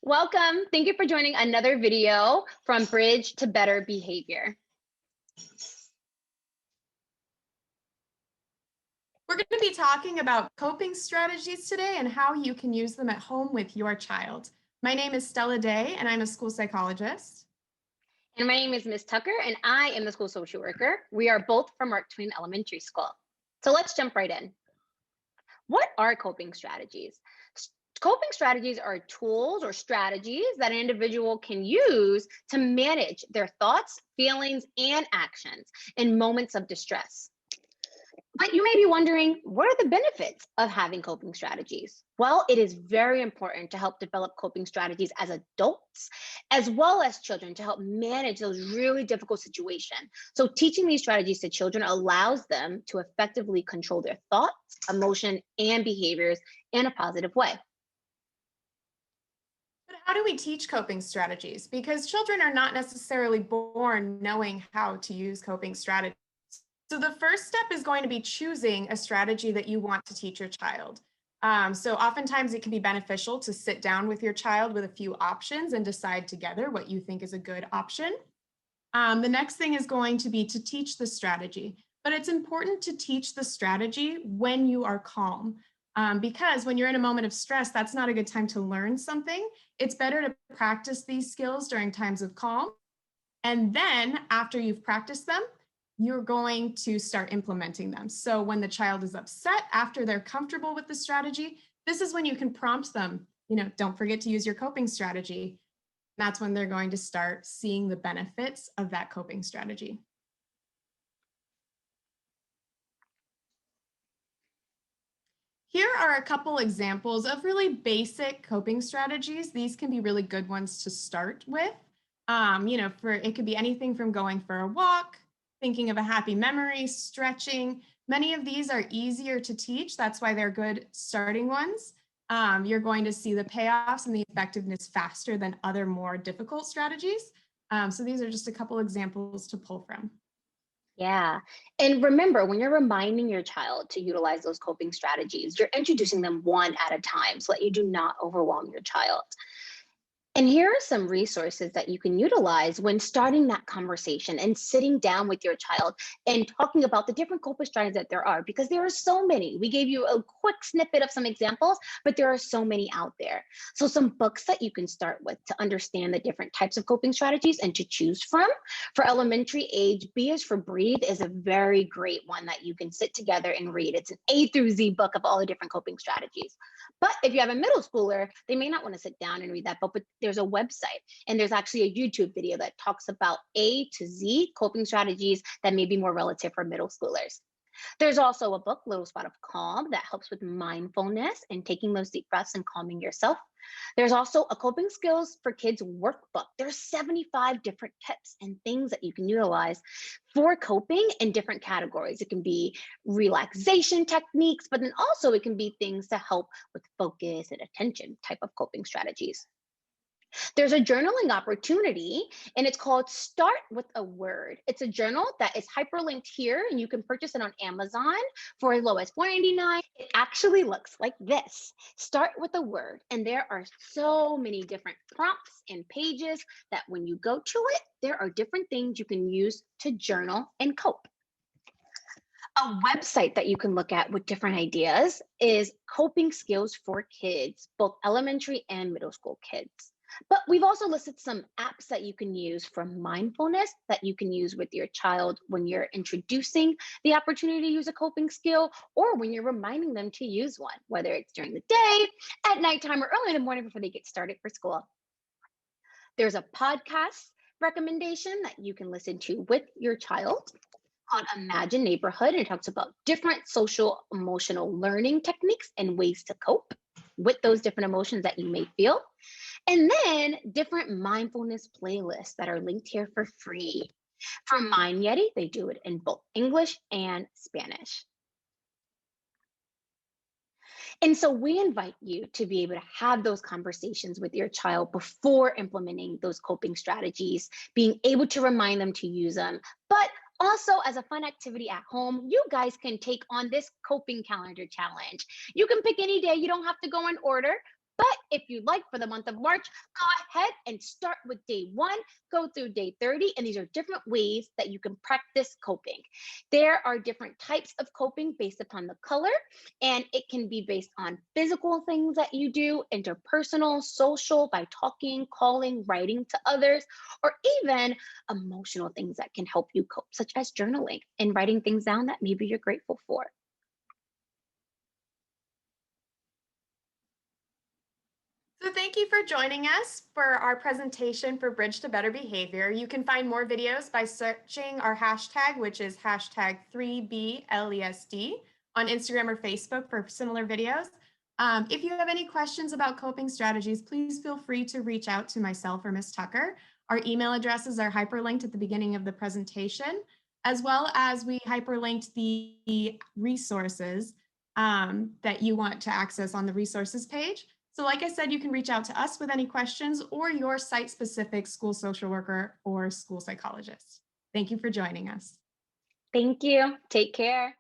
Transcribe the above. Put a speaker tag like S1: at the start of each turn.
S1: Welcome. Thank you for joining another video from Bridge to Better Behavior.
S2: We're going to be talking about coping strategies today and how you can use them at home with your child. My name is Stella Day, and I'm a school psychologist.
S1: And my name is Ms. Tucker, and I am the school social worker. We are both from Mark Twain Elementary School. So let's jump right in. What are coping strategies? Coping strategies are tools or strategies that an individual can use to manage their thoughts, feelings, and actions in moments of distress. But you may be wondering, what are the benefits of having coping strategies? Well, it is very important to help develop coping strategies as adults, as well as children, to help manage those really difficult situations. So teaching these strategies to children allows them to effectively control their thoughts, emotion, and behaviors in a positive way.
S2: But how do we teach coping strategies? Because children are not necessarily born knowing how to use coping strategies. So the first step is going to be choosing a strategy that you want to teach your child. So oftentimes it can be beneficial to sit down with your child with a few options and decide together what you think is a good option. The next thing is going to be to teach the strategy, but it's important to teach the strategy when you are calm. Because when you're in a moment of stress, that's not a good time to learn something. It's better to practice these skills during times of calm. And then after you've practiced them, you're going to start implementing them. So when the child is upset, after they're comfortable with the strategy, this is when you can prompt them, don't forget to use your coping strategy. That's when they're going to start seeing the benefits of that coping strategy. Here are a couple examples of really basic coping strategies. These can be really good ones to start with. It could be anything from going for a walk, thinking of a happy memory, stretching. Many of these are easier to teach. That's why they're good starting ones. You're going to see the payoffs and the effectiveness faster than other more difficult strategies. So these are just a couple examples to pull from.
S1: Yeah. And remember, when you're reminding your child to utilize those coping strategies, you're introducing them one at a time so that you do not overwhelm your child. And here are some resources that you can utilize when starting that conversation and sitting down with your child and talking about the different coping strategies that there are, because there are so many. We gave you a quick snippet of some examples, but there are so many out there. So some books that you can start with to understand the different types of coping strategies and to choose from. For elementary age, B is for Breathe is a very great one that you can sit together and read. It's an A through Z book of all the different coping strategies. But if you have a middle schooler, they may not want to sit down and read that book, but there's a website and there's actually a YouTube video that talks about A to Z coping strategies that may be more relative for middle schoolers. There's also a book, Little Spot of Calm, that helps with mindfulness and taking those deep breaths and calming yourself. There's also a coping skills for kids workbook. There's 75 different tips and things that you can utilize for coping in different categories. It can be relaxation techniques, but then also it can be things to help with focus and attention type of coping strategies. There's a journaling opportunity, and it's called Start with a Word. It's a journal that is hyperlinked here, and you can purchase it on Amazon for as low as $4.99. It actually looks like this. Start with a word, and there are so many different prompts and pages that when you go to it, there are different things you can use to journal and cope. A website that you can look at with different ideas is Coping Skills for Kids, both elementary and middle school kids. But we've also listed some apps that you can use for mindfulness that you can use with your child when you're introducing the opportunity to use a coping skill or when you're reminding them to use one, whether it's during the day, at nighttime, or early in the morning before they get started for school. There's a podcast recommendation that you can listen to with your child called Imagine Neighborhood. And it talks about different social emotional learning techniques and ways to cope with those different emotions that you may feel. And then different mindfulness playlists that are linked here for free. For Mind Yeti, they do it in both English and Spanish. And so we invite you to be able to have those conversations with your child before implementing those coping strategies, being able to remind them to use them, but also as a fun activity at home, you guys can take on this coping calendar challenge. You can pick any day, you don't have to go in order. But if you like, for the month of March, go ahead and start with day 1, go through day 30, and these are different ways that you can practice coping. There are different types of coping based upon the color, and it can be based on physical things that you do, interpersonal, social, by talking, calling, writing to others, or even emotional things that can help you cope, such as journaling and writing things down that maybe you're grateful for.
S2: So thank you for joining us for our presentation for Bridge to Better Behavior. You can find more videos by searching our hashtag, which is hashtag 3BLESD on Instagram or Facebook for similar videos. If you have any questions about coping strategies, please feel free to reach out to myself or Ms. Tucker. Our email addresses are hyperlinked at the beginning of the presentation, as well as we hyperlinked the resources that you want to access on the resources page. So like I said, you can reach out to us with any questions or your site-specific school social worker or school psychologist. Thank you for joining us.
S1: Thank you. Take care.